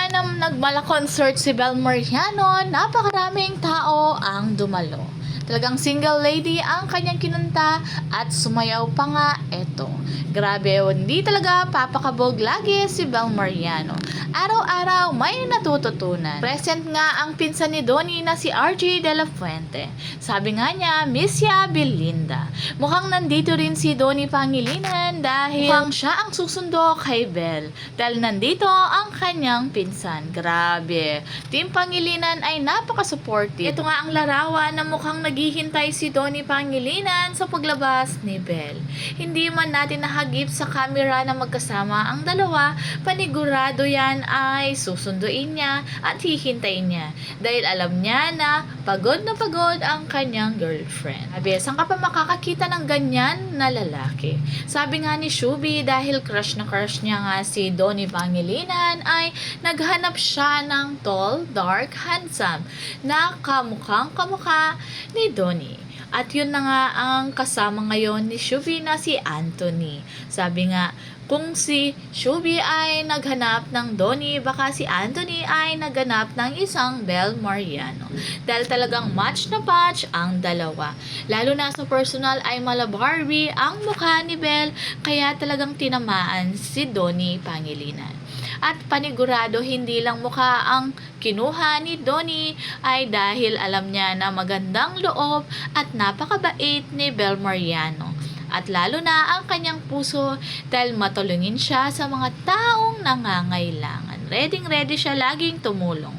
nga na nagmala concert si Bel Mariano, napakaraming tao ang dumalo. Talagang single lady ang kanyang kinanta at sumayaw pa nga eto. Grabe, hindi talaga papakabog lagi si Bel Mariano. Araw-araw may natututunan. Present nga ang pinsan ni Donnie na si RJ De La Fuente. Sabi nga niya, Miss ya Belinda. Mukhang nandito rin si Donnie Pangilinan dahil mukhang siya ang susundo kay Bel. Dahil nandito ang kanyang pinsan. Grabe. Team Pangilinan ay napaka-supportive. Ito nga ang larawan na mukhang naghihintay si Donnie Pangilinan sa paglabas ni Bel. Hindi man natin nahagip sa camera na magkasama ang dalawa, panigurado yan ay susunduin niya at hihintayin niya. Dahil alam niya na pagod ang kanyang girlfriend. Sabi, saan ka pa makakakita ng ganyan na lalaki? Sabi nga ni Shubi, dahil crush na crush niya nga si Donnie Pangilinan, ay naghanap siya ng tall, dark, handsome na kamukhang kamukha ni Donnie. At yun na nga ang kasama ngayon ni Shubi na si Anthony. Sabi nga, kung si Shubi ay naghanap ng Donnie, baka si Anthony ay naghanap ng isang Bel Mariano. Dahil talagang match na match ang dalawa. Lalo na sa personal ay mala Barbie ang mukha ni Bel, kaya talagang tinamaan si Donnie Pangilinan. At panigurado hindi lang mukha ang kinuha ni Donnie ay dahil alam niya na magandang loob at napakabait ni Bel Mariano. At lalo na ang kanyang puso dahil matulungin siya sa mga taong nangangailangan. Ready siya laging tumulong.